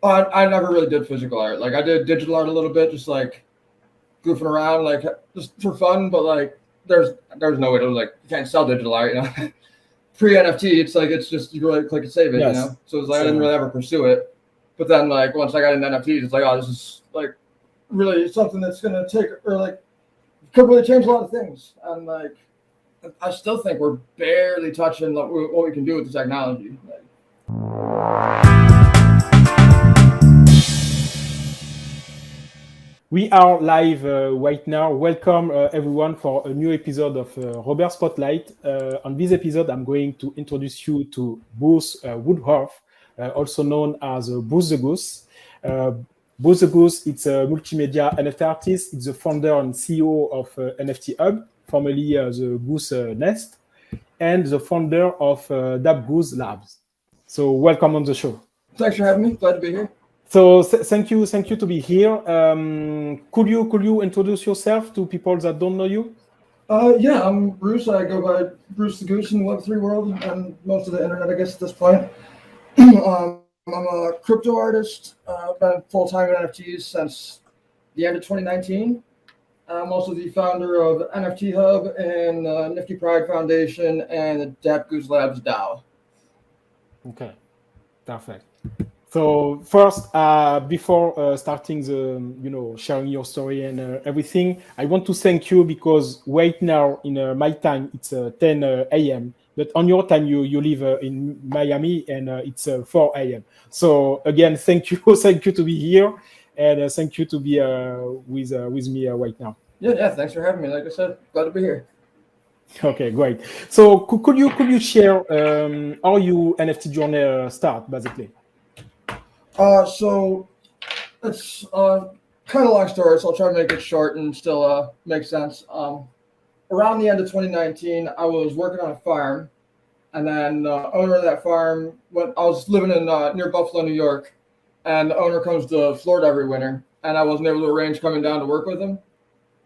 I never really did physical art. Like I did digital art a little bit, just like goofing around, like just for fun. But like, there's no way to like you can't sell digital art, you know. Pre NFT, it's like it's just you go like click and save it, Yes. you know. So it's like I didn't really ever pursue it. But then like once I got into NFTs, it's like this is like really something that's gonna take or like could really change a lot of things. And like I still think we're barely touching what we can do with the technology. Like, We are live right now. Welcome everyone for a new episode of Robert Spotlight. On this episode, I'm going to introduce you to Bruce Woodruff, also known as BruceTheGoose. BruceTheGoose, it's a multimedia NFT artist. It's the founder and CEO of NFT Hub, formerly the Goose Nest, and the founder of DappGoose Labs. So welcome on the show. thanks for having me. Glad to be here. So thank you to be here. Could you introduce yourself to people that don't know you? Yeah, I'm Bruce. I go by BruceTheGoose in the Web3 world and most of the internet, I guess, at this point. I'm a crypto artist. I've been full-time in NFTs since the end of 2019. I'm also the founder of NFT Hub and Nifty Pride Foundation and the DappGoose Labs DAO. Okay, perfect. So first, before starting sharing your story and everything, I want to thank you because right now in my time it's 10 a.m. But on your time you live in Miami and it's 4 a.m. So again, thank you to be here and thank you to be with me right now. Yeah. Thanks for having me. Like I said, glad to be here. Okay, great. So could you share how your NFT journey start basically? So it's kind of long story, so I'll try to make it short and still make sense. Around the end of 2019, I was working on a farm, and then the owner of that farm, I was living in near Buffalo, New York, and the owner comes to Florida every winter, and I wasn't able to arrange coming down to work with him.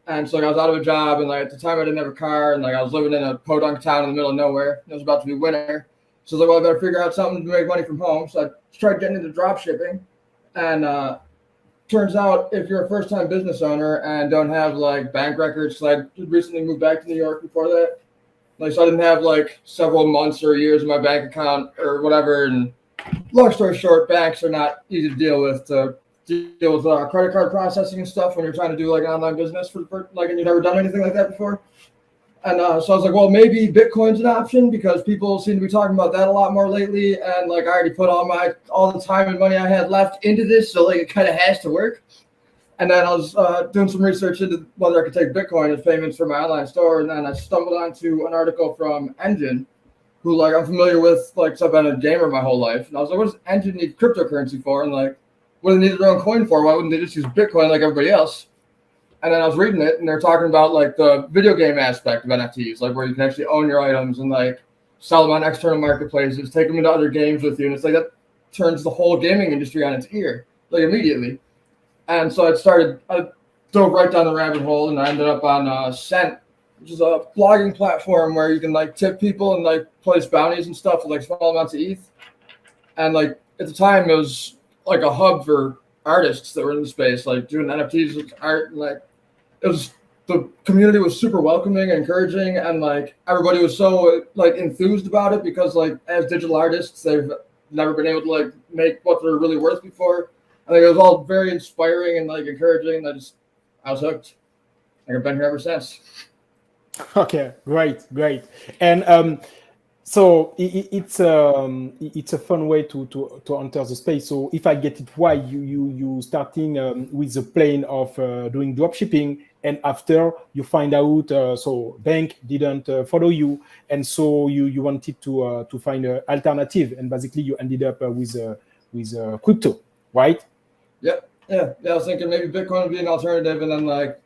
And so like, I was out of a job, and like at the time I didn't have a car, and like I was living in a podunk town in the middle of nowhere. It was about to be winter. So I was like, well, I better figure out something to make money from home. So I tried getting into drop shipping. And turns out if you're a first-time business owner and don't have like bank records, because I recently moved back to New York before that. Like, so I didn't have like several months or years in my bank account or whatever. And long story short, banks are not easy to deal with credit card processing and stuff when you're trying to do like an online business and you've never done anything like that before. And so I was like, well, maybe Bitcoin's an option because people seem to be talking about that a lot more lately. And like, I already put all the time and money I had left into this. So like, it kind of has to work. And then I was doing some research into whether I could take Bitcoin as payments for my online store. And then I stumbled onto an article from Engine, who like I'm familiar with, like, so I've been a gamer my whole life. And I was like, what does Engine need cryptocurrency for? And like, what do they need their own coin for? Why wouldn't they just use Bitcoin like everybody else? And then I was reading it, and they're talking about like the video game aspect of NFTs, like where you can actually own your items and like sell them on external marketplaces, take them into other games with you, and it's like that turns the whole gaming industry on its ear, like immediately. And so I dove right down the rabbit hole, and I ended up on Cent, which is a blogging platform where you can like tip people and like place bounties and stuff with like small amounts of ETH. And like at the time, it was like a hub for artists that were in the space, like doing NFTs with art, and like the community was super welcoming, encouraging, and like everybody was so like enthused about it because like as digital artists, they've never been able to like make what they're really worth before. I think it was all very inspiring and like encouraging. I was hooked. Like I've been here ever since. Okay, great. And so it's a fun way to enter the space. So if I get it right, you starting with the plan of doing dropshipping, and after you find out so bank didn't follow you, and so you wanted to find an alternative, and basically you ended up with crypto, right? Yeah. I was thinking maybe Bitcoin would be an alternative, and then like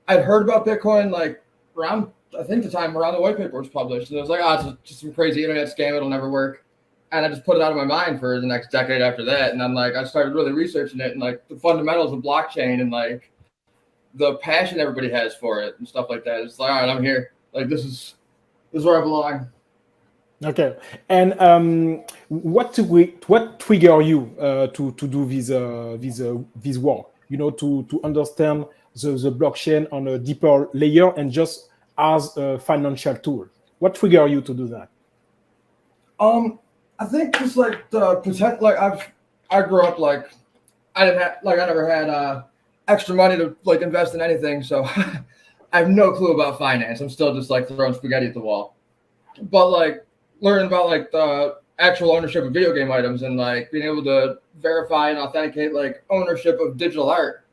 I'd heard about Bitcoin like around, I think the time around the white paper was published, and it was like, it's just some crazy internet scam, it'll never work. And I just put it out of my mind for the next decade after that. And then like I started really researching it and like the fundamentals of blockchain and like the passion everybody has for it and stuff like that. It's like, all right, I'm here. Like this is where I belong. Okay. And what trigger you to do this work? To understand the blockchain on a deeper layer and just as a financial tool. What trigger you to do that? I think just like the potential. Like I grew up like I never had extra money to like invest in anything, so I have no clue about finance. I'm still just like throwing spaghetti at the wall. But like learning about like the actual ownership of video game items and like being able to verify and authenticate like ownership of digital art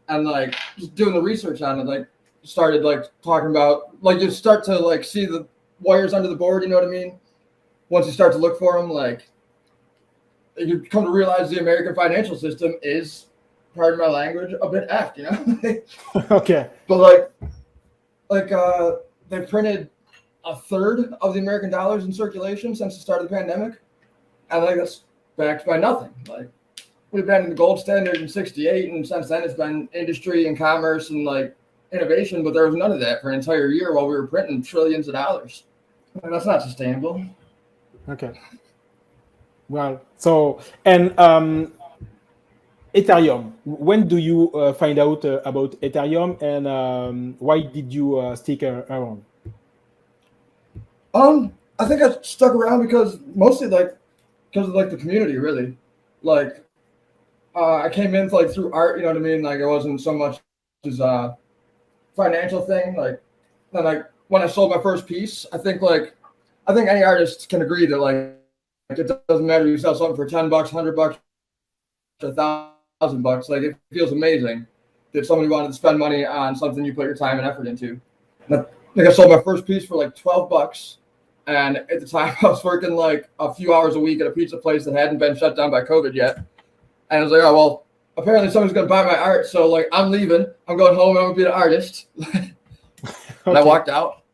and like just doing the research on it, like started like talking about like you start to like see the wires under the board, you know what I mean? Once you start to look for them, like you come to realize the American financial system is, pardon my language, a bit effed, you know? Okay. But they printed a third of the American dollars in circulation since the start of the pandemic. And like that's backed by nothing. Like we've been in the gold standard in 68, and since then it's been industry and commerce and like innovation, but there was none of that for an entire year while we were printing trillions of dollars. And that's not sustainable. Okay. Well, so and Ethereum. When do you find out about Ethereum, and why did you stick around? I think I stuck around because mostly because of like the community, really. Like I came in like through art, you know what I mean? Like it wasn't so much as a financial thing. Like then like when I sold my first piece, I think any artist can agree that like it doesn't matter if you sell something for $10, $100, $1,000. Like it feels amazing that somebody wanted to spend money on something you put your time and effort into. And I sold my first piece for like $12. And at the time I was working like a few hours a week at a pizza place that hadn't been shut down by COVID yet. And I was like, oh, well, apparently someone's going to buy my art. So like, I'm leaving, I'm going home, and I'm going to be an artist. And I walked out,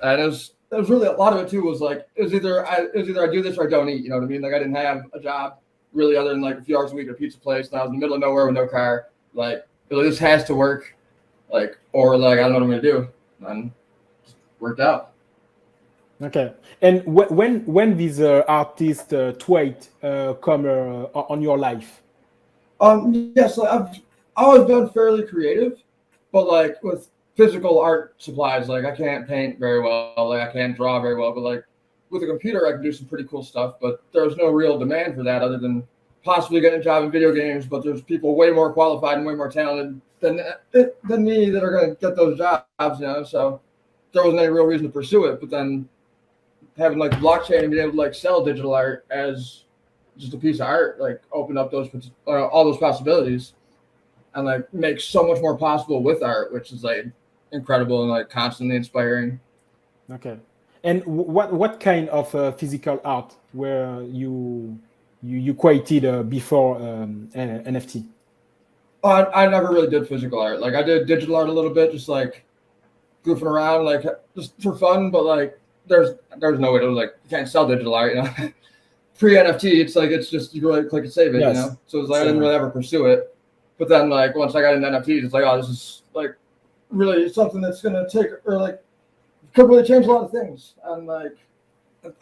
and it was really, a lot of it too was like, it was either I do this or I don't eat, you know what I mean? Like I didn't have a job really other than like a few hours a week at a pizza place. And I was in the middle of nowhere with no car. Like, this has to work. Like, or like, I don't know what I'm going to do. And it worked out. Okay. And when this artist trait come on your life? Yes, like I've always been fairly creative, but like with physical art supplies, like I can't paint very well, like I can't draw very well, but like with a computer I can do some pretty cool stuff. But there's no real demand for that other than possibly getting a job in video games. But there's people way more qualified and way more talented than me that are going to get those jobs, you know. So there wasn't any real reason to pursue it. But then having like blockchain and being able to like sell digital art as just a piece of art, like opened up those all those possibilities, and like make so much more possible with art, which is like incredible and like constantly inspiring. Okay. And what kind of physical art were you created before NFT? I never really did physical art. Like I did digital art a little bit, just like goofing around, like just for fun. But like there's no way to like, you can't sell digital art, you know. Pre-NFT, it's just you go like click and save it, yes. You know. So it's like I didn't really ever pursue it. But then like once I got into NFTs, it's like, oh, this is like really something that's gonna take, or like could really change a lot of things. And like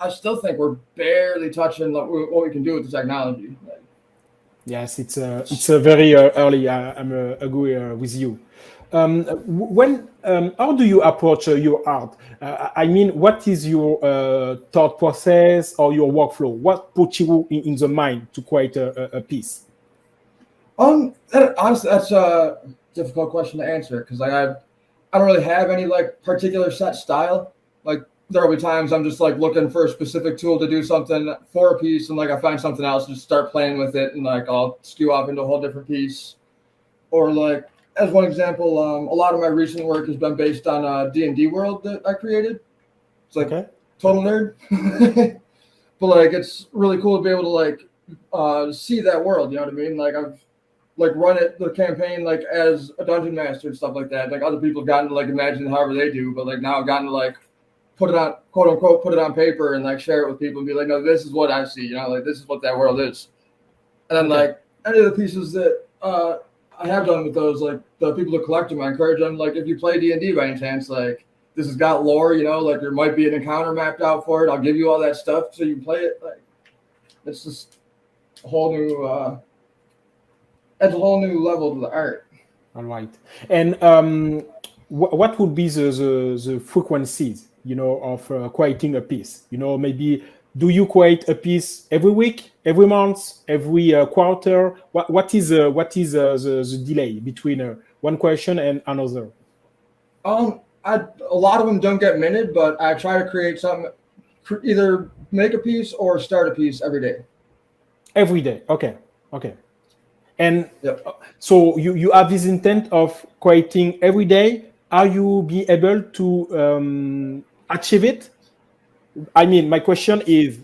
I still think we're barely touching what we can do with the technology. Like, yes, it's a very early. I'm agree with you. How do you approach your art? I mean, what is your thought process or your workflow? What puts you in the mind to create a piece? Honestly, that's a difficult question to answer because like I don't really have any like particular set style. Like there will be times I'm just like looking for a specific tool to do something for a piece, and like I find something else, just start playing with it, and like I'll skew off into a whole different piece. Or like as one example, a lot of my recent work has been based on a D&D world that I created. It's like total nerd, but like it's really cool to be able to like see that world. You know what I mean? Like I've like run the campaign like as a dungeon master and stuff like that. Like other people have gotten to like imagine however they do, but like now I've gotten to like put it on, quote unquote, put it on paper and like share it with people and be like, no, this is what I see, you know, like this is what that world is. And then like any of the pieces that I have done with those, like the people that collect them, I encourage them, like if you play D&D by any chance, like this has got lore, you know, like there might be an encounter mapped out for it. I'll give you all that stuff so you can play it. Like it's just a whole new adds a whole new level to the art. All right. And what would be the frequencies, you know, of creating a piece? You know, maybe do you create a piece every week, every month, every quarter? What is the delay between one question and another? A lot of them don't get minted, but I try to create something, either make a piece or start a piece every day. Every day, okay. And yep. So you have this intent of creating every day. Are you be able to achieve it? I mean, my question is,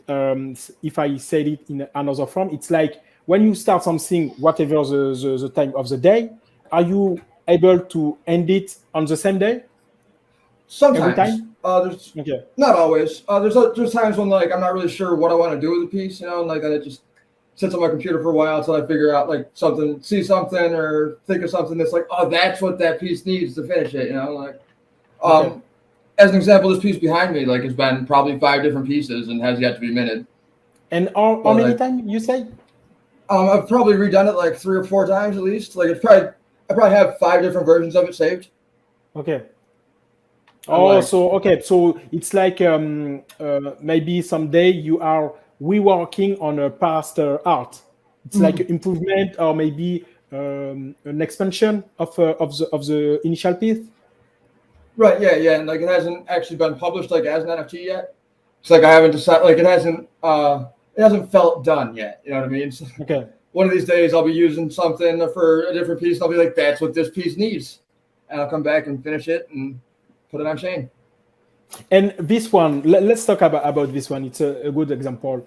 if I said it in another form, it's like when you start something, whatever the time of the day, are you able to end it on the same day? Sometimes. Every time? There's okay. Not always. There's times when like I'm not really sure what I want to do with the piece, you know, and like it just sits on my computer for a while until I figure out like see something or think of something that's like, oh, that's what that piece needs to finish it, you know, like okay. As an example, this piece behind me like has been probably 5 different pieces and has yet to be minted. And how many times you say? I've probably redone it like 3 or 4 times at least. Like I probably have 5 different versions of it saved. Okay. Oh, so it's like maybe someday you are reworking on a past art. It's like an improvement or maybe an expansion of the initial piece. Right. Yeah. And like it hasn't actually been published like as an NFT yet. It's like I haven't decided. Like it hasn't felt done yet. You know what I mean? So okay. One of these days I'll be using something for a different piece and I'll be like, that's what this piece needs, and I'll come back and finish it and put it on chain. And this one, let's talk about this one. It's a good example.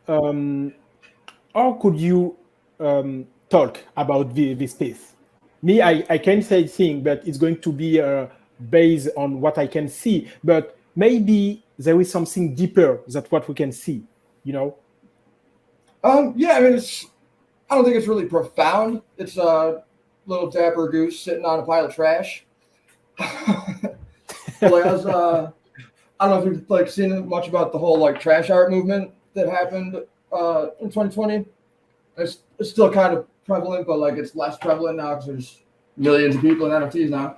How could you talk about this piece? Me, I can say things, but it's going to be based on what I can see. But maybe there is something deeper than what we can see, you know? Yeah, I mean, I don't think it's really profound. It's a little dapper goose sitting on a pile of trash. Like I don't know if you've like seen much about the whole like trash art movement that happened in 2020. It's still kind of prevalent, but like it's less prevalent now because there's millions of people in NFTs now.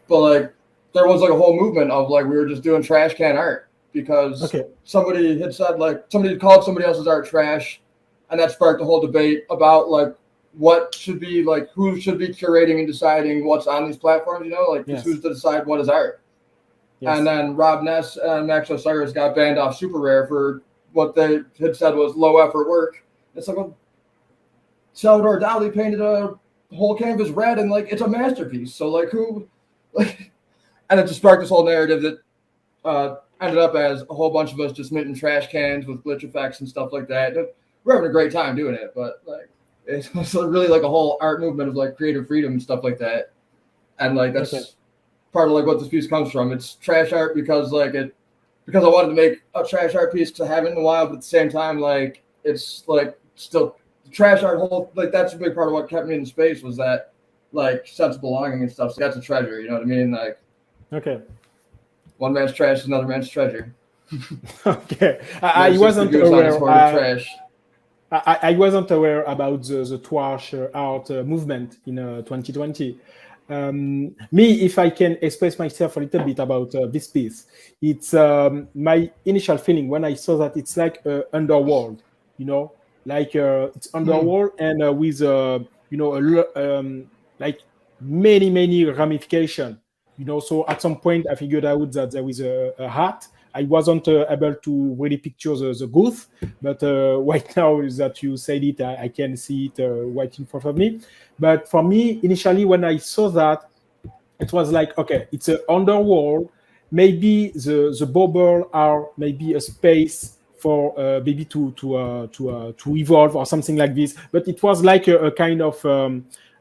But like there was like a whole movement of like we were just doing trash can art because somebody had said like somebody called somebody else's art trash, and that sparked a whole debate about like what should be like who should be curating and deciding what's on these platforms, you know, like who's to decide what is art. Yes. And then Rob Ness and Max Osiris got banned off Super Rare for what they had said was low effort work. It's like, well, Salvador Dali painted a whole canvas red and like it's a masterpiece. So like who, like, and it just sparked this whole narrative that ended up as a whole bunch of us just minting trash cans with glitch effects and stuff like that. We're having a great time doing it, but like it's really like a whole art movement of like creative freedom and stuff like that. And like that's part of like what this piece comes from. It's trash art because I wanted to make a trash art piece because I haven't in a while, but at the same time, like it's like still trash art whole like that's a big part of what kept me in space was that like sense of belonging and stuff. So that's a treasure, you know what I mean? Like one man's trash is another man's treasure. Okay. I wasn't aware. I wasn't aware about the trash art movement in 2020. Me, if I can express myself a little bit about this piece, it's my initial feeling when I saw that it's like underworld, you know, like it's underworld and with you know like many ramifications, you know. So at some point I figured out that there is a hat. I wasn't able to really picture the goose, but right now that you said it, I can see it right in front of me. But for me, initially, when I saw that, it was like, okay, it's an underworld. Maybe the bubble are maybe a space for maybe to evolve or something like this. But it was like a kind of,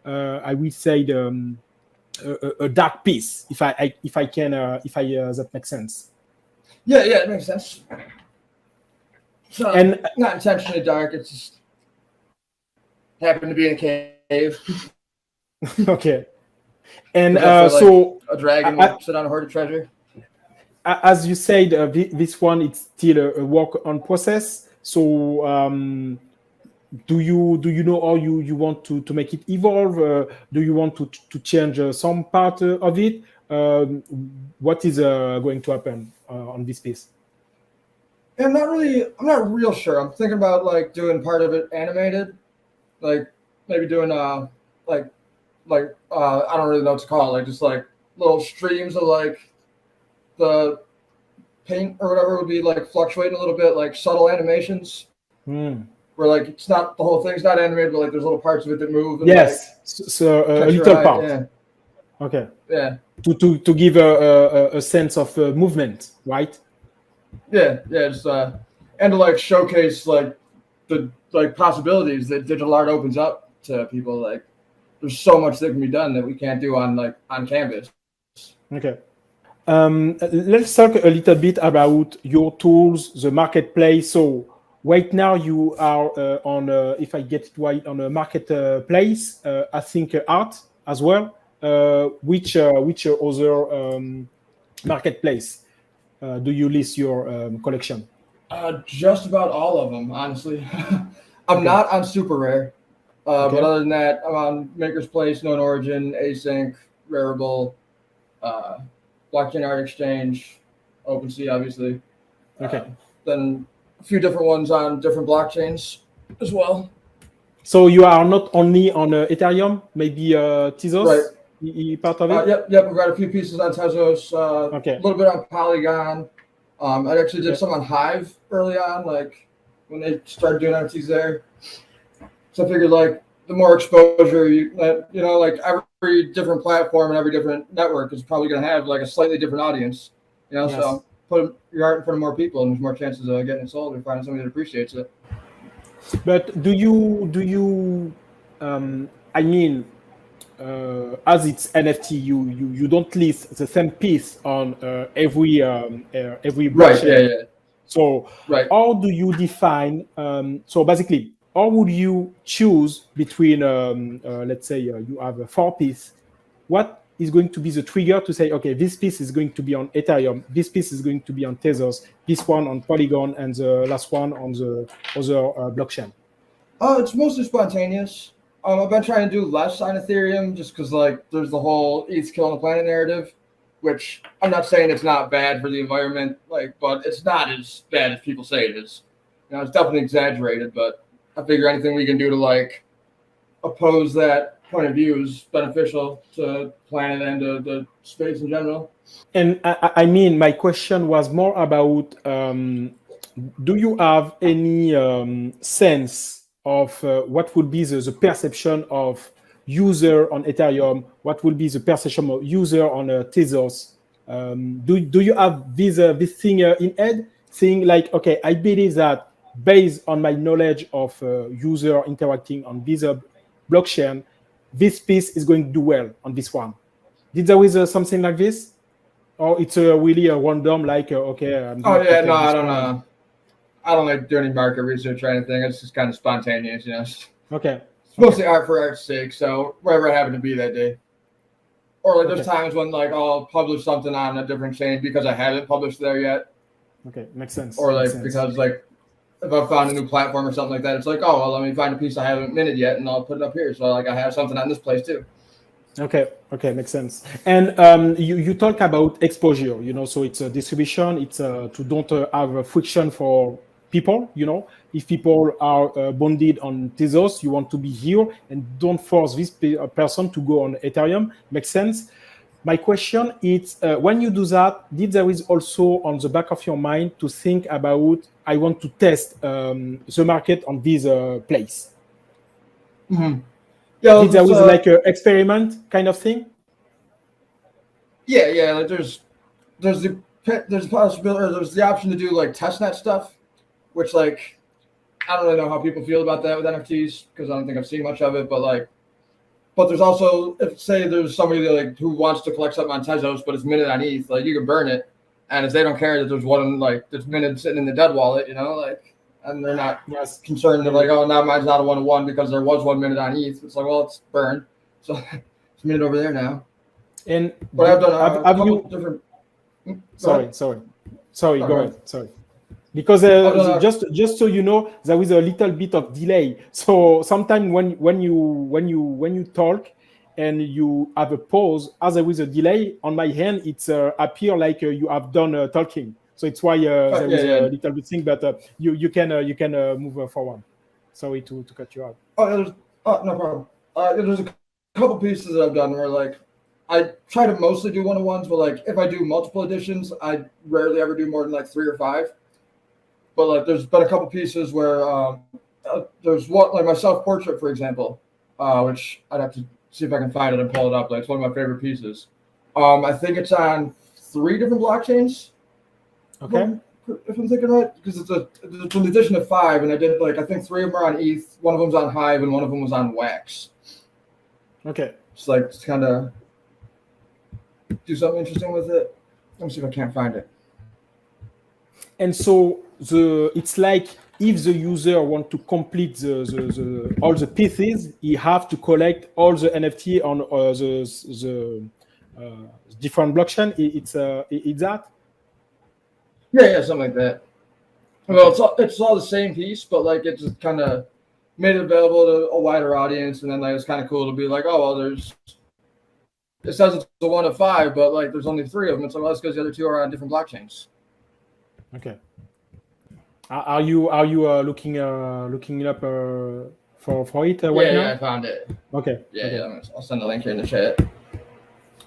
I would say, a dark piece, if that makes sense. Yeah, it makes sense. So, and not intentionally dark. It's just happened to be in a cave. Okay. And so a dragon would sit on a hoarded treasure. As you said, this one it's still a work on process. So do you know how you want to make it evolve? Do you want to change some part of it? What is going to happen on this piece? I'm not real sure. I'm thinking about like doing part of it animated, like maybe doing I don't really know what to call it, like just like little streams of like the paint or whatever would be like fluctuating a little bit, like subtle animations. Where like it's not the whole thing's not animated, but like there's little parts of it that move. And, yes, like, so a little part. Yeah. Okay. Yeah. To give a sense of movement, right? Yeah. Just and to like showcase like the like possibilities that digital art opens up to people. Like there's so much that can be done that we can't do on canvas. Okay. Let's talk a little bit about your tools, the marketplace. So right now you are on, if I get it right, on a marketplace. I think art as well. Which other marketplace do you list your collection? Just about all of them, honestly. I'm not on Super Rare, but other than that, I'm on Maker's Place, Known Origin, Async, Rarible, Blockchain Art Exchange, OpenSea, obviously. Then a few different ones on different blockchains as well. So you are not only on Ethereum, maybe Tezos? Right. Part of it? Yep. We've got a few pieces on Tezos, a little bit on Polygon. I actually did some on Hive early on, like when they started doing NFTs there. So I figured like the more exposure like every different platform and every different network is probably going to have like a slightly different audience, yes. So put your art in front of more people and there's more chances of getting it sold or finding somebody that appreciates it. But do you as it's NFT, you don't list the same piece on every blockchain. Right. Yeah. So how do you define? So basically, how would you choose between, let's say you have a 4 piece? What is going to be the trigger to say, okay, this piece is going to be on Ethereum, this piece is going to be on Tezos, this one on Polygon, and the last one on the other blockchain? It's mostly spontaneous. I've been trying to do less on Ethereum just because like there's the whole ETH killing the planet narrative, which I'm not saying it's not bad for the environment, but it's not as bad as people say it is. It's definitely exaggerated, but I figure anything we can do to oppose that point of view is beneficial to the planet and to the space in general. And my question was more about, do you have any sense of what would be the perception of user on Ethereum? What will be the perception of user on Tezos? Do you have this thing in head, saying like, okay, I believe that based on my knowledge of user interacting on this blockchain, this piece is going to do well on this one? Did there was something like this, or it's really a random like okay? I don't know. I don't like doing any market research or anything. It's just kind of spontaneous, Okay. It's mostly art for art's sake. So wherever I happen to be that day, or there's times when I'll publish something on a different chain because I haven't published there yet. Okay, makes sense. Or because if I found a new platform or something like that, it's like, oh well, let me find a piece I haven't minted yet and I'll put it up here. So I have something on this place too. Okay, makes sense. And you talk about exposure, so it's a distribution. It's to don't have a friction for people, if people are bonded on Tezos, you want to be here and don't force this person to go on Ethereum. Makes sense. My question is, when you do that, did there is also on the back of your mind to think about, I want to test the market on this place? Mm-hmm. Yeah, did there was like an experiment kind of thing? Yeah. Like there's the possibility, or there's the option to do testnet stuff, which I don't really know how people feel about that with NFTs because I don't think I've seen much of it. But there's also, if say there's somebody who wants to collect something on Tezos, but it's minted on ETH, you can burn it, and if they don't care that there's one that's minted sitting in the dead wallet, and they're not concerned that oh, now mine's not a 1-to-1 because there was one minute on ETH. It's well, it's burned, so it's minted over there now. And But I've done a have couple you? different. Sorry. Go ahead. Sorry. Because just so you know, there is a little bit of delay. So sometimes when you talk and you have a pause, as there is a delay on my hand, it's appear like you have done talking. So it's why there is a little bit thing. But you can move forward. Sorry to cut you out. No problem. There's a couple pieces that I've done where like I try to mostly do one-on-ones, but like if I do multiple editions, I rarely ever do more than like 3 or 5. But like there's been a couple pieces where there's one like my self-portrait, for example, which I'd have to see if I can find it and pull it up. Like it's one of my favorite pieces. I think it's on 3 different blockchains. Okay. If I'm thinking right, because it's an edition of 5, and I did like I think 3 of them are on ETH, one of them's on Hive, and one of them was on Wax. Okay. It's like to kind of do something interesting with it. Let me see if I can't find it. And so it's like if the user want to complete the all the pieces, he have to collect all the NFT on the different blockchain. It's that. Yeah, something like that. Well, it's all the same piece, but like it's just kind of made it available to a wider audience, and then like it's kind of cool to be like, oh well, it says it's the 1 of 5, but like there's only 3 of them. It's like, well, that's because the other 2 are on different blockchains. Okay. Are you looking it up for it right now? Yeah, I found it. Okay. Yeah. I'll send the link here in the chat.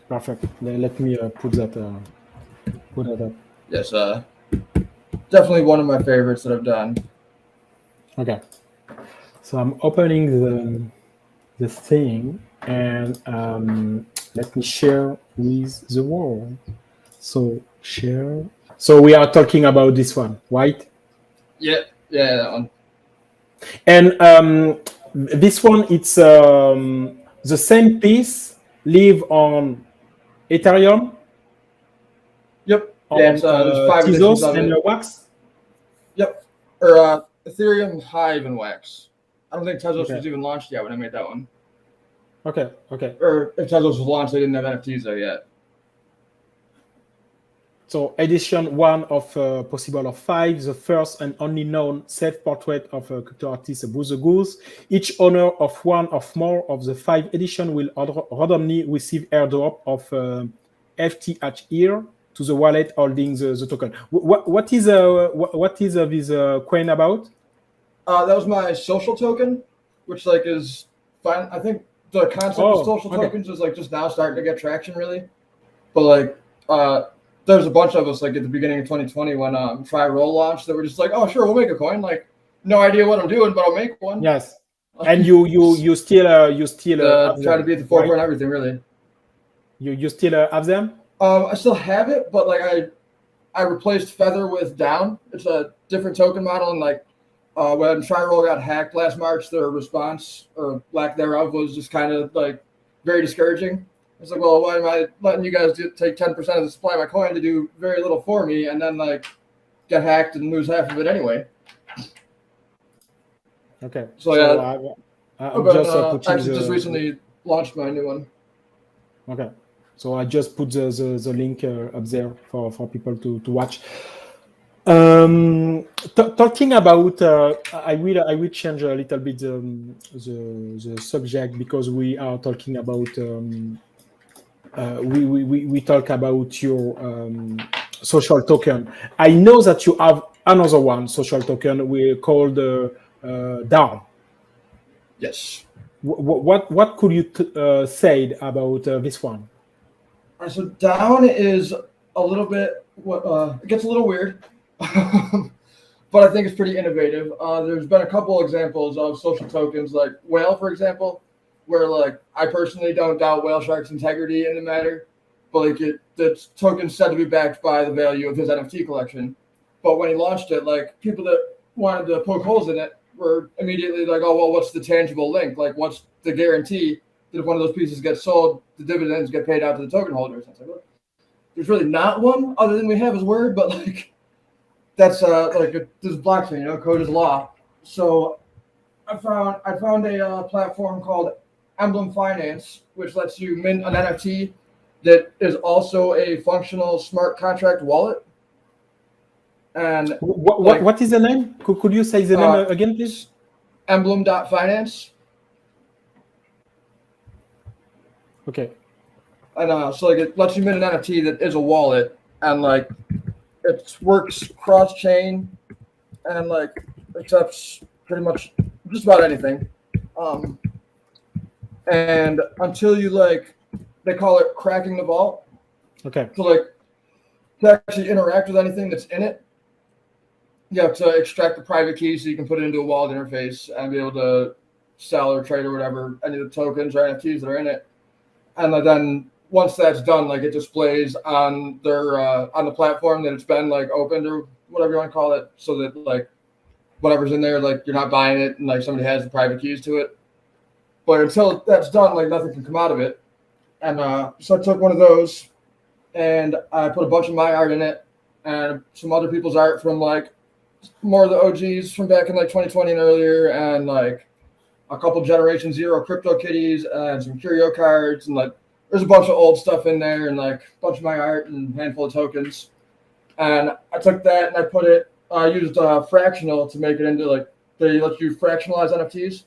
Perfect. Let me put that up. Yes, definitely one of my favorites that I've done. Okay. So I'm opening the thing and let me share with the world. So share. So we are talking about this one, right? Yeah, that one. And this one, it's the same piece live on Ethereum. Yep. On, it's there's 5 editions of and it. Wax. Yep. Or Ethereum, Hive, and Wax. I don't think Tezos Okay. was even launched yet when I made that one. Okay. Or if Tezos was launched, they didn't have NFTs there yet. So edition 1 of possible of 5, the first and only known self-portrait of crypto artist BruceTheGoose. Each owner of one or more of the 5 edition will randomly receive airdrop of FT here to the wallet holding the token. What is this coin about? That was my social token, which like is fine. I think the concept of social tokens is like just now starting to get traction, really. But like, there's a bunch of us like at the beginning of 2020 when Try-Roll launched that were just like, oh sure, we'll make a coin. Like, no idea what I'm doing, but I'll make one. Yes, and you still try to be at the forefront of everything, really. You still have them? I still have it, but like I replaced Feather with Down. It's a different token model, and like when Try-Roll got hacked last March, their response or lack thereof was just kind of like very discouraging. It's like, well, why am I letting you guys take 10% of the supply of my coin to do very little for me, and then like get hacked and lose half of it anyway? Okay. So yeah, I just recently launched my new one. Okay. So I just put the link up there for people to watch. Talking about, I will change a little bit the subject because we are talking about. We talk about your social token. I know that you have another one social token we called Down. Yes. What could you say about this one? So Down is a little bit it gets a little weird, but I think it's pretty innovative. There's been a couple examples of social tokens like Whale, for example, where like I personally don't doubt Whale Shark's integrity in the matter, but like the token's said to be backed by the value of his NFT collection. But when he launched it, like people that wanted to poke holes in it were immediately like, oh well, what's the tangible link? Like what's the guarantee that if one of those pieces gets sold, the dividends get paid out to the token holders? Like, well, there's really not one other than we have his word, but like that's this is blockchain, code is law. So I found a platform called emblem.finance, which lets you mint an NFT that is also a functional smart contract wallet. And what is the name? Could you say the name again, please? Emblem.finance. Okay. And so like it lets you mint an NFT that is a wallet, and like it works cross chain, and like accepts pretty much just about anything. And until you like, they call it cracking the vault. Okay. So like to actually interact with anything that's in it, you have to extract the private key so you can put it into a wallet interface and be able to sell or trade or whatever any of the tokens or NFTs that are in it. And then once that's done, like it displays on their on the platform that it's been like opened or whatever you want to call it, so that like whatever's in there, like you're not buying it and like somebody has the private keys to it. But until that's done, like nothing can come out of it. And so I took one of those and I put a bunch of my art in it and some other people's art from like more of the OGs from back in like 2020 and earlier, and like a couple Generation Zero crypto kitties and some curio cards, and like there's a bunch of old stuff in there and like a bunch of my art and a handful of tokens. And I took that and I put it, I used fractional to make it into like, they let you fractionalize NFTs.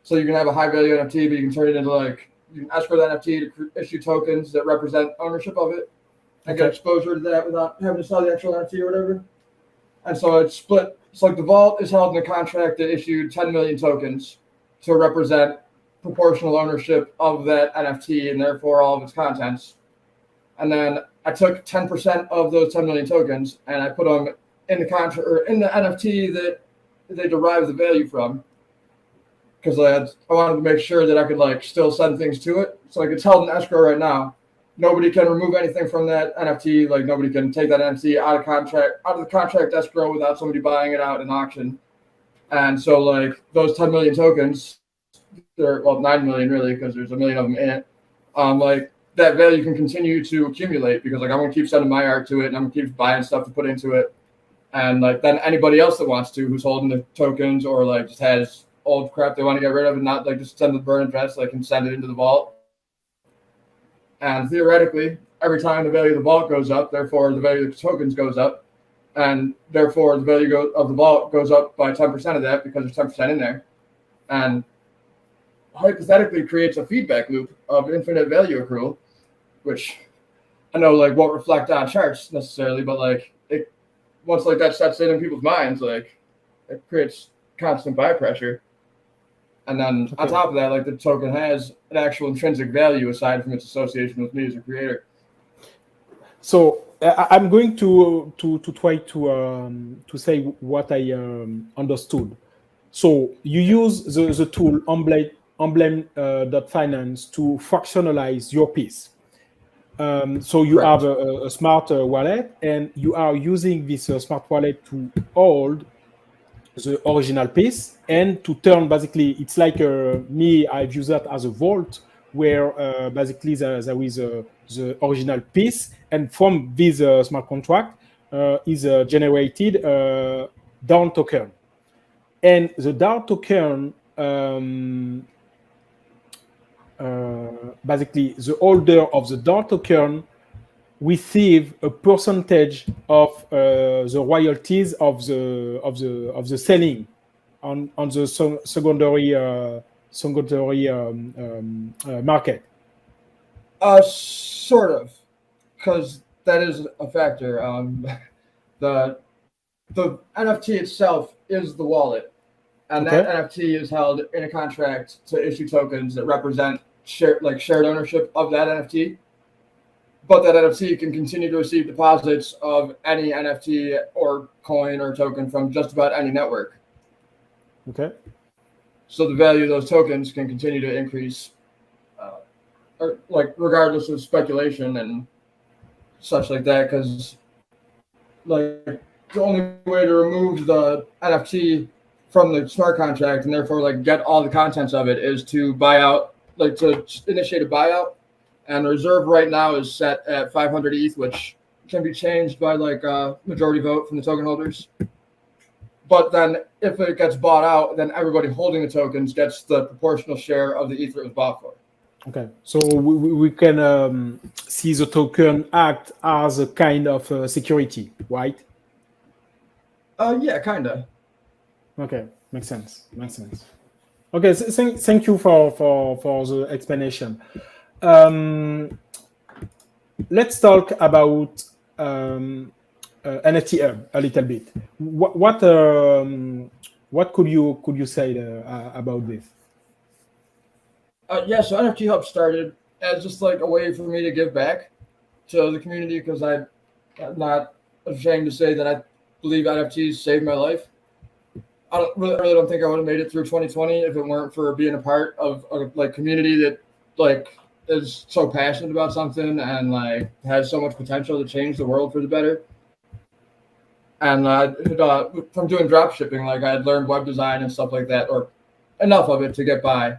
So you can have a high value NFT, but you can turn it into like, you can escrow the NFT to issue tokens that represent ownership of it and get exposure to that without having to sell the actual NFT or whatever. And so it's split. It's like the vault is held in a contract that issued 10 million tokens to represent proportional ownership of that NFT and therefore all of its contents. And then I took 10% of those 10 million tokens and I put them in the contract or in the NFT that they derive the value from. Because I wanted to make sure that I could like still send things to it. So like it's held in escrow right now. Nobody can remove anything from that NFT. Like nobody can take that NFT out of the contract escrow without somebody buying it out in auction. And so like those 10 million tokens, they're 9 million really, because there's a million of them in it. Like that value can continue to accumulate because like I'm gonna keep sending my art to it and I'm gonna keep buying stuff to put into it. And like then anybody else that wants to, who's holding the tokens or like just has old crap they want to get rid of and not like just send the burn address, like can send it into the vault. And theoretically, every time the value of the vault goes up, therefore the value of the tokens goes up, and therefore the value of the vault goes up by 10% of that because there's 10% in there, and hypothetically creates a feedback loop of infinite value accrual, which I know like won't reflect on charts necessarily, but like it once like that sets in people's minds, like it creates constant buy pressure. And then on top of that, like the token has an actual intrinsic value aside from its association with me as a creator. So I'm going to try to say what I understood. So you use the tool emblem.finance to fractionalize your piece. So you have a smart wallet, and you are using this smart wallet to hold the original piece and to turn basically it's like me I've used that as a vault where basically there is the original piece, and from this smart contract is generated DAO token, and the DAO token basically the holder of the DAO token receive a percentage of the royalties of the selling on the secondary market. Sort of, because that is a factor. The NFT itself is the wallet, and that NFT is held in a contract to issue tokens that represent shared ownership of that NFT. But that NFT can continue to receive deposits of any NFT or coin or token from just about any network. Okay. So the value of those tokens can continue to increase, or like regardless of speculation and such like that. Because like the only way to remove the NFT from the smart contract and therefore like get all the contents of it is to buy out, like to initiate a buyout. And the reserve right now is set at 500 ETH, which can be changed by like a majority vote from the token holders. But then if it gets bought out, then everybody holding the tokens gets the proportional share of the ETH it was bought for. Okay, so we can see the token act as a kind of security, right? Yeah, kind of. Okay, makes sense. Makes sense. Okay, so thank you for the explanation. Let's talk about NFT Hub a little bit. What could you say about this? Yeah, so NFT Hub started as just like a way for me to give back to the community because I'm not ashamed to say that I believe NFTs saved my life. I really don't think I would have made it through 2020 if it weren't for being a part of a like community that like is so passionate about something and like has so much potential to change the world for the better. And from doing drop shipping, like I had learned web design and stuff like that, or enough of it to get by.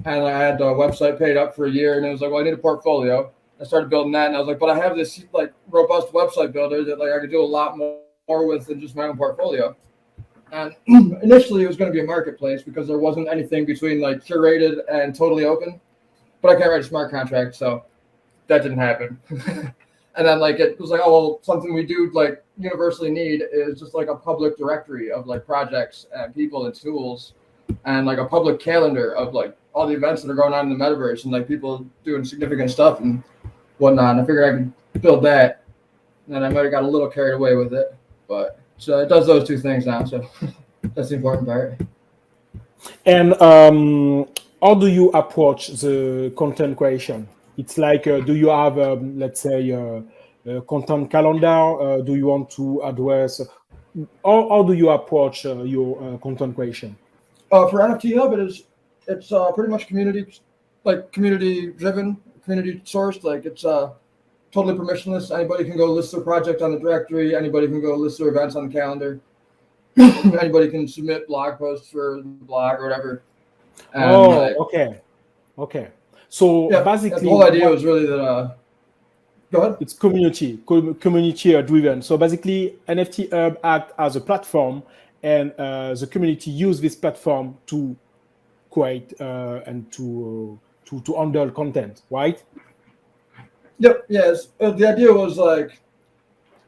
And I had the website paid up for a year, and it was like, well, I need a portfolio. I started building that, and I was like, but I have this like robust website builder that like I could do a lot more with than just my own portfolio. And initially, it was going to be a marketplace because there wasn't anything between like curated and totally open. But I can't write a smart contract, so that didn't happen. And then like it was like, oh well, something we do like universally need is just like a public directory of like projects and people and tools, and like a public calendar of like all the events that are going on in the metaverse and like people doing significant stuff and whatnot. And I figured I could build that, and then I might have got a little carried away with it, but so it does those two things now. So that's the important part. And how do you approach the content creation? It's like, do you have, let's say, a content calendar? Do you want to address? How do you approach your content creation? For NFT Hub, it's pretty much community driven, community sourced. Like it's totally permissionless. Anybody can go list their project on the directory. Anybody can go list their events on the calendar. Anybody can submit blog posts for the blog or whatever. And, okay. So yeah, basically, the whole idea was really that. Go ahead. It's community driven. So basically, NFT Hub act as a platform, and the community use this platform to create and to handle content, right? Yep. Yes. The idea was like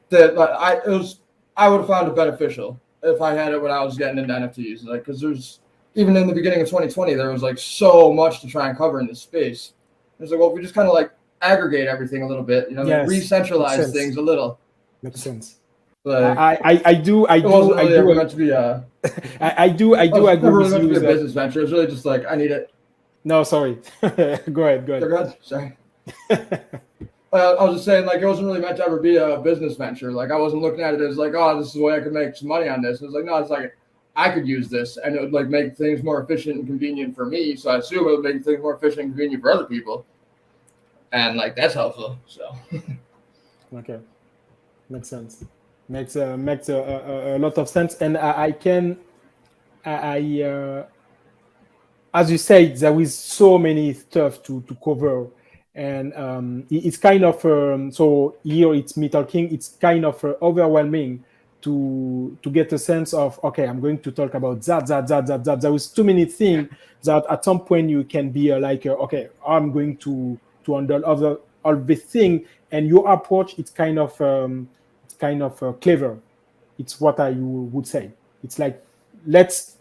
that. I would have found it beneficial if I had it when I was getting into NFTs. Like, because there's even in the beginning of 2020, there was like so much to try and cover in this space. It's like, well, if we just kind of like aggregate everything a little bit, Yes, re-centralize things a little. Makes sense. Like, I do. it wasn't really ever meant to be I do agree really meant to with be you. a business venture. It's really just like I need it. No, sorry. Go ahead. Go ahead. Sorry. I was just saying, like, it wasn't really meant to ever be a business venture. Like, I wasn't looking at it as like, oh, this is the way I could make some money on this. It was like, no, it's like I could use this, and it would like make things more efficient and convenient for me. So I assume it would make things more efficient and convenient for other people, and like that's helpful. So. Okay, makes sense. Makes a lot of sense, and I as you said, there is so many stuff to cover, and it's kind of so here it's me talking. It's kind of overwhelming to get a sense of, okay, I'm going to talk about that. There is too many things that at some point you can be okay, I'm going to handle all this thing, and your approach it's kind of clever. It's what I would say. It's like, let's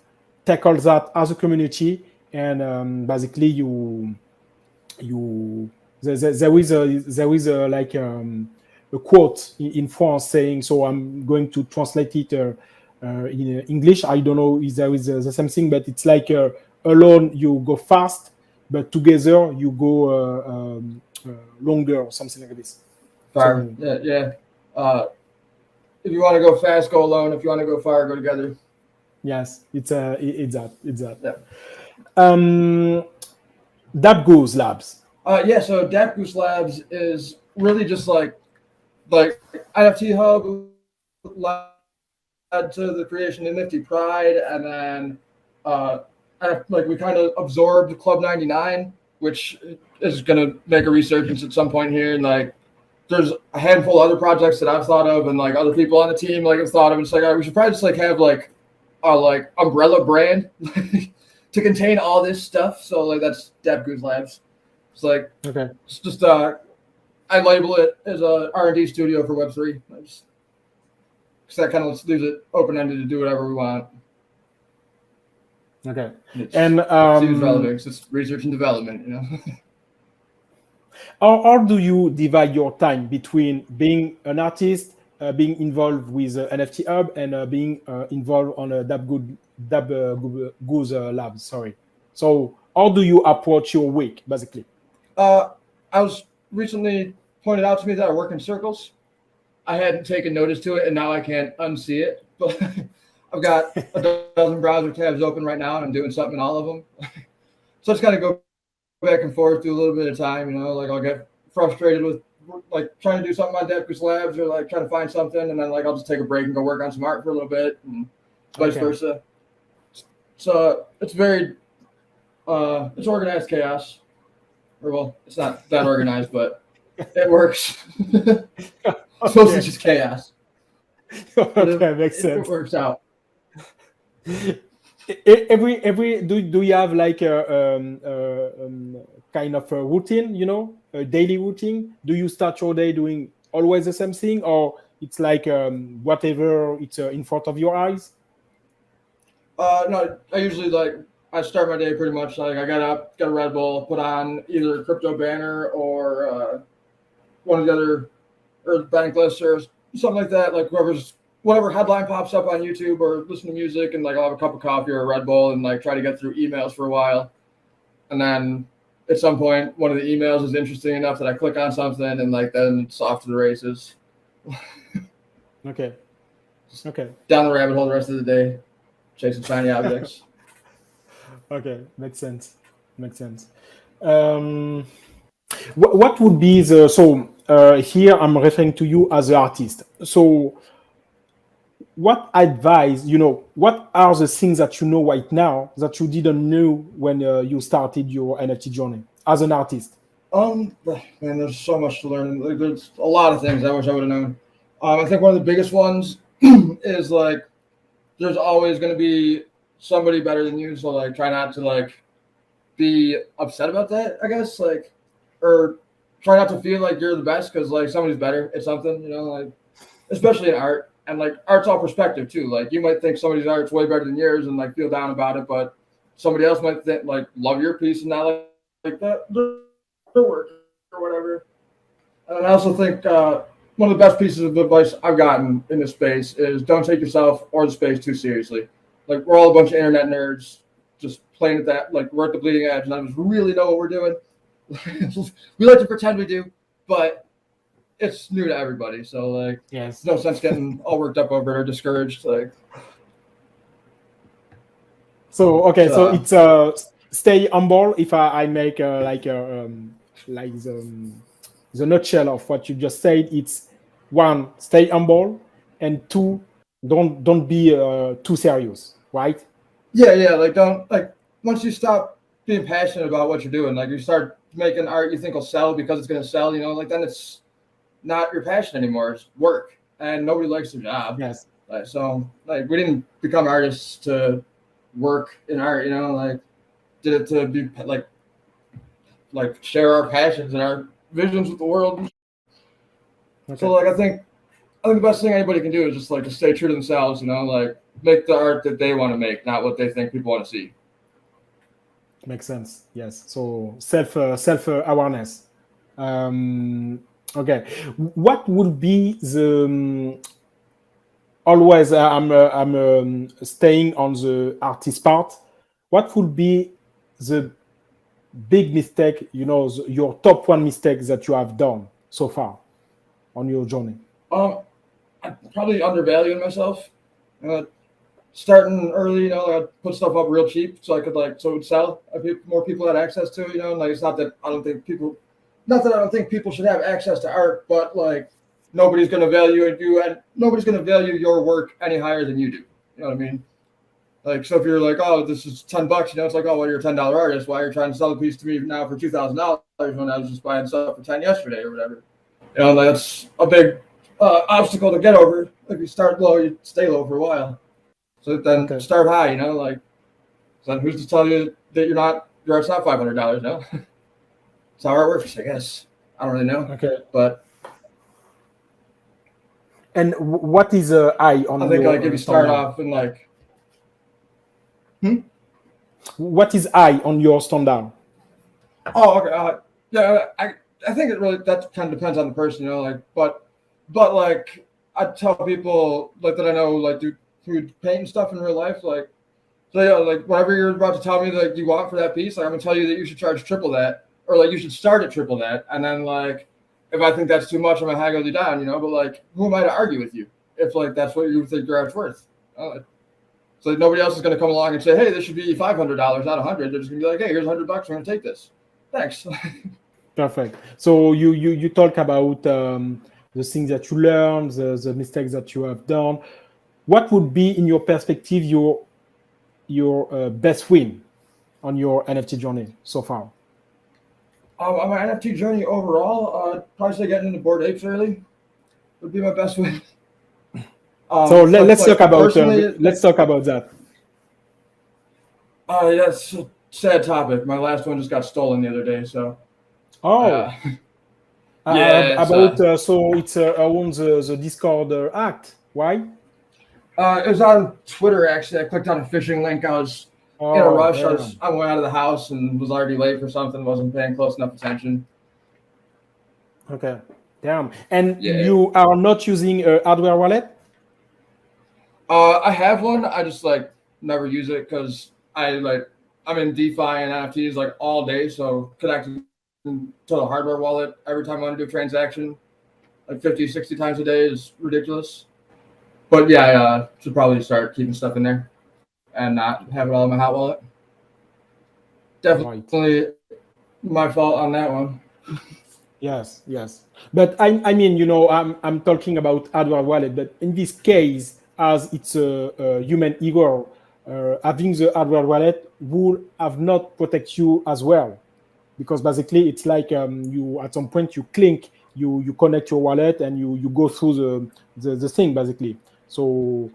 tackle that as a community, and basically there is a quote in France saying, so I'm going to translate it in English. I don't know if there is the same thing, but it's like alone you go fast, but together you go longer, or something like this. Far. So, Yeah. If you want to go fast, go alone. If you want to go far, go together. yes, it's that. Yeah. DappGoose Labs. Yeah. So DappGoose Labs is really just like NFT Hub led to the creation of Nifty Pride, and then we kind of absorbed Club 99, which is going to make a resurgence at some point here, and like. There's a handful of other projects that I've thought of, and like other people on the team like have thought of. It's like, all right, we should probably just like have like a like umbrella brand to contain all this stuff. So like that's DappGoose Labs. It's like, Okay. it's just, I label it as a R&D studio for Web3. Because that kind of leaves it open-ended to do whatever we want. Okay. It's, And seems relevant because it's research and development, you know. how do you divide your time between being an artist, being involved with NFT Hub, and being involved on a DappGoose Labs? Sorry. So how do you approach your week, basically? I was recently pointed out to me that I work in circles. I hadn't taken notice to it, and now I can't unsee it. But I've got a dozen browser tabs open right now, and I'm doing something in all of them. So it's kind of go back and forth, do a little bit of time, you know, like I'll get frustrated with like trying to do something on DappGoose Labs or like trying to find something, and then like I'll just take a break and go work on some art for a little bit, and vice versa. So it's very it's organized chaos. Or well, it's not that organized, but it works. It's mostly just chaos. Okay, makes sense. It works out. Every do you have like a kind of a routine, you know, a daily routine? Do you start your day doing always the same thing, or it's like whatever it's in front of your eyes? No, I usually I start my day pretty much like I got up, got a Red Bull, put on either a crypto banner or one of the other or Bankless or something like that. Like whatever headline pops up on YouTube, or listen to music, and like I'll have a cup of coffee or a Red Bull and like try to get through emails for a while. And then at some point, one of the emails is interesting enough that I click on something, and like then it's off to the races. Okay. Down the rabbit hole the rest of the day, chasing shiny objects. Okay, makes sense. What would be the here I'm referring to you as an artist. So what advice, you know, what are the things that you know right now that you didn't know when you started your NFT journey as an artist? Man, there's so much to learn. Like, there's a lot of things I wish I would have known. I think one of the biggest ones is like there's always going to be somebody better than you, so like try not to like be upset about that, I guess, like, or try not to feel like you're the best because like somebody's better at something, you know, like especially in art. And like art's all perspective too. Like you might think somebody's art's way better than yours and like feel down about it, but somebody else might think like love your piece and not like that their work or whatever. And I also think one of the best pieces of advice I've gotten in this space is don't take yourself or the space too seriously. Like we're all a bunch of internet nerds just playing at that, like we're at the bleeding edge, none of us really know what we're doing. We like to pretend we do, but it's new to everybody. So like, yes, no sense getting all worked up over it or discouraged. Like, so it's stay humble. If I make the nutshell of what you just said, it's one, stay humble, and two, don't be too serious, right? Yeah. Like don't like once you stop being passionate about what you're doing, like you start making art you think will sell because it's going to sell, you know, like then it's not your passion anymore. It's work, and nobody likes their job. Yes. So like we didn't become artists to work in art, you know, like did it to be like share our passions and our visions with the world. Okay. So like I think the best thing anybody can do is just like to stay true to themselves, you know, like make the art that they want to make, not what they think people want to see. Makes sense. Yes. So self awareness. Okay. What would be the always I'm staying on the artist part. What would be the big mistake, you know, your top one mistake that you have done so far on your journey? I'm probably undervaluing myself. Starting early, you know, I'd put stuff up real cheap so I could so it would sell. More people had access to it, you know. Like it's not that I don't think people should have access to art, but like nobody's going to value you, and nobody's going to value your work any higher than you do. You know what I mean? Like, so if you're like, oh, this is $10, you know, it's like, oh, well, you're a $10 artist. Why are you trying to sell a piece to me now for $2,000 when I was just buying stuff for $10 yesterday or whatever? You know, that's a big obstacle to get over. If you start low, you stay low for a while. So then start high, you know, like, so then who's to tell you that your art's not $500, no? That's how it works, I guess. I don't really know. Okay. But And what is I on I think your like if you start off in like what is I on your standard? Oh, okay. Yeah, I think it really that kind of depends on the person, you know. Like, but like I tell people like that I know like do who paint and stuff in real life, like so yeah, like whatever you're about to tell me that you want for that piece, like I'm gonna tell you that you should charge triple that, or like you should start at triple that, and then like if I think that's too much, I'm gonna haggle you down, you know. But like, who am I to argue with you if like that's what you think your art's worth? So like, nobody else is gonna come along and say, hey, this should be $500, not $100. They're just gonna be like, hey, here's $100. We're gonna take this. Thanks. Perfect. So you talk about the things that you learned, the mistakes that you have done. What would be, in your perspective, your best win on your NFT journey so far? On my NFT journey overall, probably say getting into Bored Apes early would be my best win. So let's talk about that. That's a sad topic. My last one just got stolen the other day. So. So it's around the Discord act. Why? It was on Twitter, actually. I clicked on a phishing link. I was in a rush. I was on my way out of the house and was already late for something. Wasn't paying close enough attention. Okay. Damn. And you are not using a hardware wallet? I have one. I just like never use it because I'm in DeFi and NFTs like all day. So connecting to the hardware wallet every time I want to do a transaction like 50, 60 times a day is ridiculous. But yeah, I should probably start keeping stuff in there and not have it all in my hot wallet. Definitely my fault on that one. Yes. But I mean, you know, I'm talking about hardware wallet, but in this case, as it's a human error, having the hardware wallet will have not protect you as well. Because basically it's like you at some point you click, you connect your wallet and you go through the thing basically. So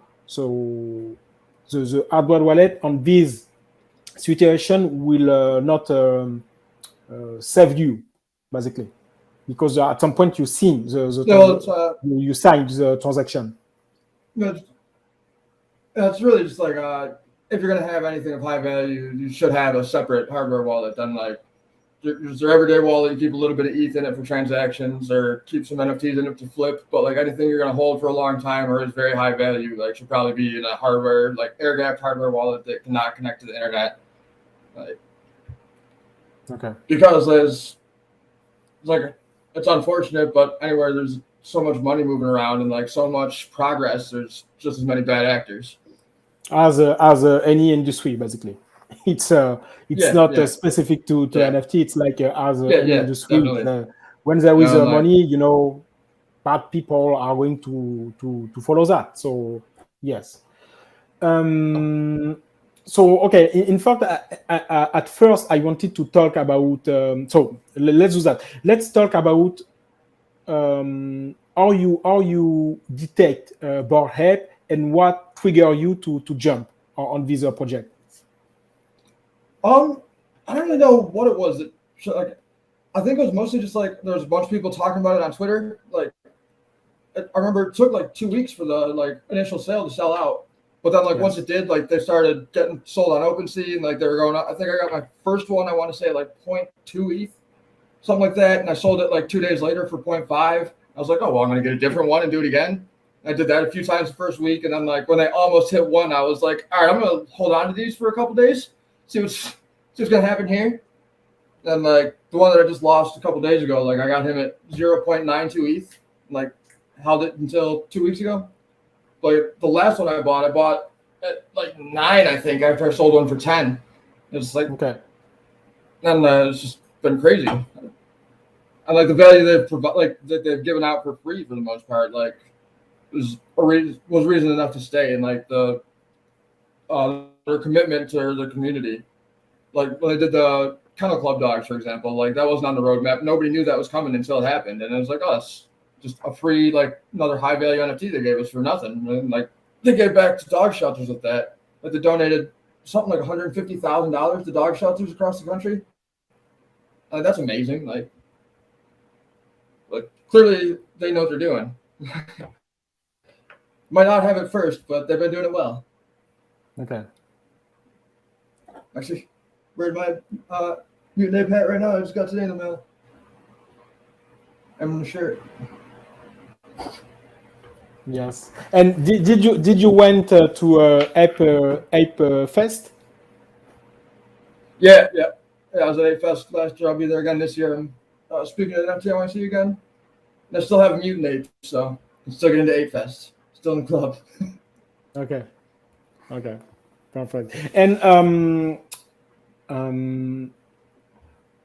the hardware wallet on this situation will not save you basically, because at some point you signed you signed the transaction. It's really just like if you're gonna have anything of high value, you should have a separate hardware wallet than like. There's your everyday wallet. You keep a little bit of ETH in it for transactions, or keep some NFTs in it to flip. But like anything you're gonna hold for a long time or is very high value, like should probably be in a hardware, like air-gapped hardware wallet that cannot connect to the internet. Like, okay. Because it's unfortunate, but anywhere there's so much money moving around and like so much progress, there's just as many bad actors. As any industry, basically. It's not specific to NFT. It's like as any industry. When there is money, you know, bad people are going to follow that. So yes. So okay. In fact, at first I wanted to talk about. So let's do that. Let's talk about how you detect Bored Ape and what trigger you to jump on this project. I don't really know what it was. Like, I think it was mostly just like there was a bunch of people talking about it on Twitter. Like, I remember it took like 2 weeks for the like initial sale to sell out, but then like once it did, like they started getting sold on OpenSea and like they were going up. I think I got my first one. I want to say like 0.2 ETH, something like that, and I sold it like 2 days later for 0.5. I was like, oh well, I'm gonna get a different one and do it again. I did that a few times the first week, and then like when they almost hit 1, I was like, all right, I'm gonna hold on to these for a couple days. See what's gonna happen here. And like the one that I just lost a couple days ago, like I got him at 0.92 ETH, like held it until 2 weeks ago. But the last one I bought at like 9, I think, after I sold one for 10. It's like okay. And it's just been crazy. And like the value they've that they've given out for free for the most part, like was reason enough to stay, and like their commitment to the community. Like when they did the Kennel Club dogs, for example, like that wasn't on the roadmap. Nobody knew that was coming until it happened. And it was like, oh, it's just a free, like another high value NFT they gave us for nothing. And like they gave back to dog shelters with that. Like they donated something like $150,000 to dog shelters across the country. That's amazing. Like clearly they know what they're doing. Might not have it first, but they've been doing it well. Okay. Actually, wearing my mutant ape hat right now. I just got today in the mail. I'm in the shirt. Yes. And did you went to Ape Fest? Yeah. I was at Ape Fest last year. I'll be there again this year. And speaking of NFT, I want to see you again. And I still have mutant ape, so I'm still getting into Ape Fest. Still in the club. Okay. Perfect. And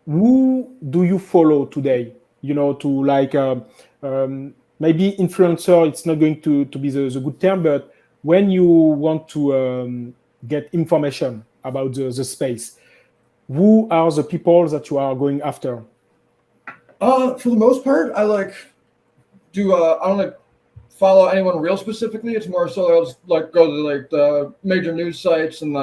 who do you follow today? To like maybe influencer. It's not going to be the good term, but when you want to get information about the space, who are the people that you are going after? For the most part, I I don't follow anyone real specifically. It's more so I'll just go to the major news sites, and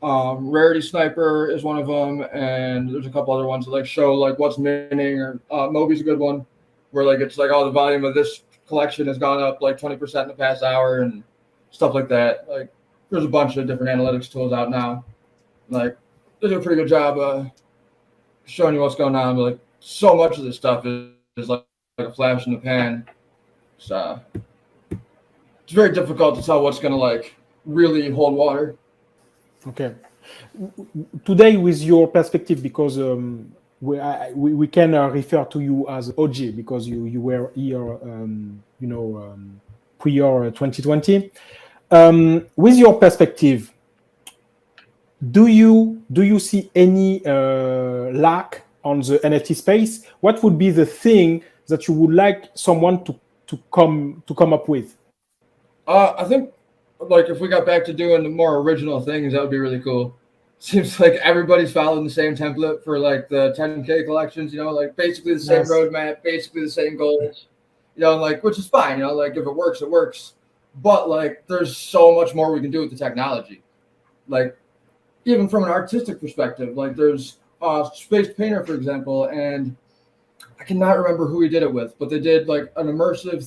Rarity Sniper is one of them, and there's a couple other ones that show what's minting, or Moby's a good one, where it's the volume of this collection has gone up 20% in the past hour and stuff like that. There's a bunch of different analytics tools out now. They do a pretty good job showing you what's going on. But so much of this stuff is like a flash in the pan. So it's very difficult to tell what's going to really hold water. Okay. Today, with your perspective, because we can refer to you as OG because you were here, pre-year 2020. With your perspective, do you see any lack on the NFT space? What would be the thing that you would like someone to come up with? I think if we got back to doing the more original things, that would be really cool. Seems like everybody's following the same template for the 10K collections, basically the same roadmap, basically the same goals, which is fine, if it works, it works. But there's so much more we can do with the technology. Even from an artistic perspective, there's Space Painter, for example, and I cannot remember who he did it with, but they did an immersive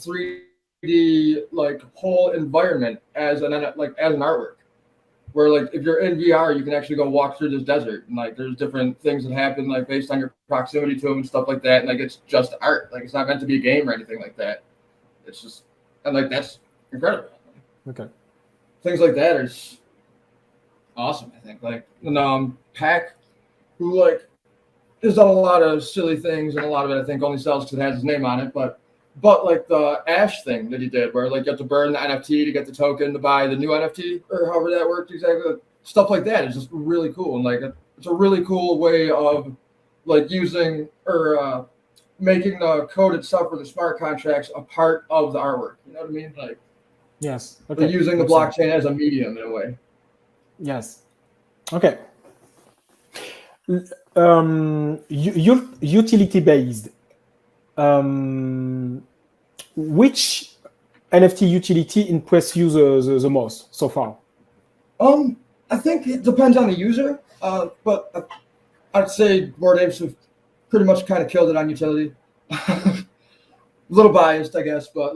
3D whole environment as an artwork, where if you're in VR, you can actually go walk through this desert, and there's different things that happen based on your proximity to them and stuff like that, and it's just art, it's not meant to be a game or anything like that. It's just, and that's incredible. Okay. Things like that are just awesome. I think Pack, who has done a lot of silly things, and a lot of it I think only sells because it has his name on it, but the Ash thing that he did, where you have to burn the NFT to get the token to buy the new NFT, or however that worked exactly. Stuff like that is just really cool, and it's a really cool way of using or making the code itself or the smart contracts a part of the artwork. You know what I mean? Yes. Okay. Using the blockchain as a medium in a way. Yes. Okay. Utility based. Which NFT utility impressed you the most so far? I think it depends on the user, but I'd say Bored Apes have pretty much kind of killed it on utility. A little biased, I guess, but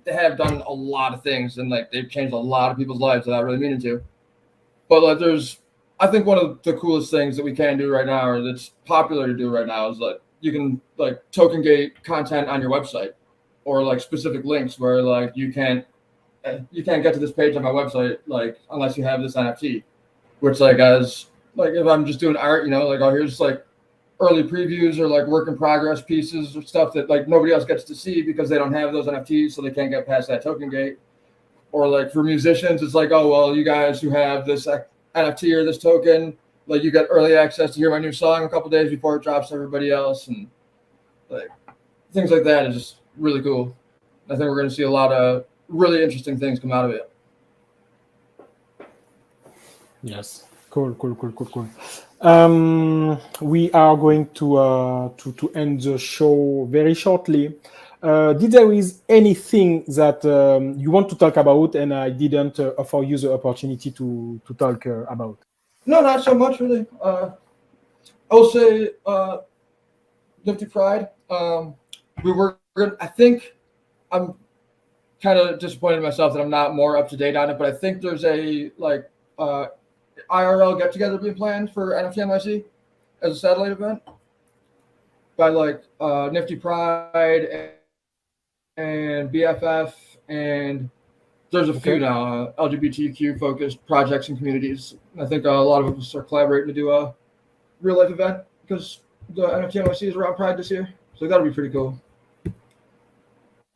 they have done a lot of things, and they've changed a lot of people's lives without really meaning to. But I think one of the coolest things that we can do right now, or that's popular to do right now, is you can token gate content on your website, or specific links where you can't get to this page on my website unless you have this NFT, which as if I'm just doing art, oh, here's early previews or work in progress pieces or stuff that nobody else gets to see because they don't have those NFTs, so they can't get past that token gate. Or for musicians, it's oh, well, you guys who have this NFT or this token, you get early access to hear my new song a couple days before it drops to everybody else, and things like that is just really cool. I think we're going to see a lot of really interesting things come out of it. Yes. Cool. We are going to end the show very shortly. Did there is anything that you want to talk about and I didn't offer you the opportunity to talk about? No, not so much really. will say Nifty Pride. I think I'm kind of disappointed in myself that I'm not more up to date on it, but I think there's a IRL get together being planned for NFT NYC as a satellite event by Nifty Pride and BFF, and there's a few now LGBTQ focused projects and communities. I think a lot of us are collaborating to do a real life event because the NFT NYC is around Pride this year, so that'll be pretty cool.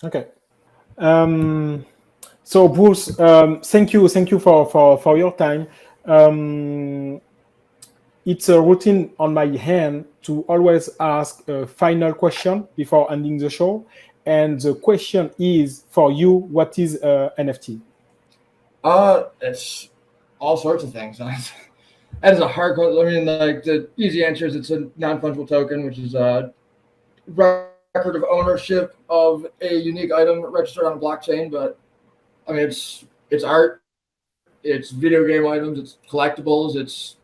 Okay. So Bruce, thank you for your time. It's a routine on my hand to always ask a final question before ending the show. And the question is for you, what is NFT? It's all sorts of things. That is a hard question. I mean, the easy answer is it's a non-fungible token, which is a record of ownership of a unique item registered on a blockchain. But I mean, it's art, it's video game items, it's collectibles, it's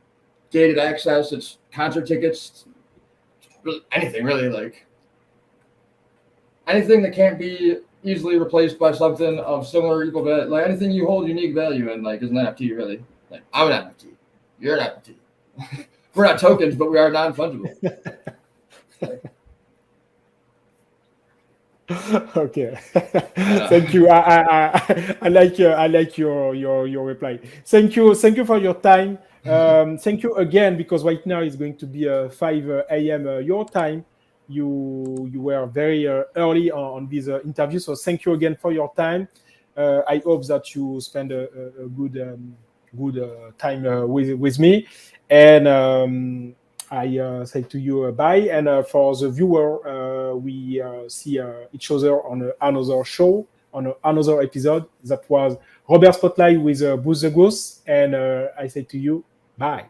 gated access, it's concert tickets, anything really, anything that can't be easily replaced by something of similar equal value. Anything you hold unique value in, is an NFT really. I'm an NFT. You're an NFT. We're not tokens, but we are non-fungible. Okay. Thank you. I like your reply. Thank you for your time. Thank you again, because right now it's going to be 5 a.m. Your time. You were very early on this interview, so thank you again for your time. I hope that you spend a good time with me, and I say to you bye. And for the viewer, we see each other on another show, on another episode. That was Robert Spotlight with BruceTheGoose, and I say to you bye.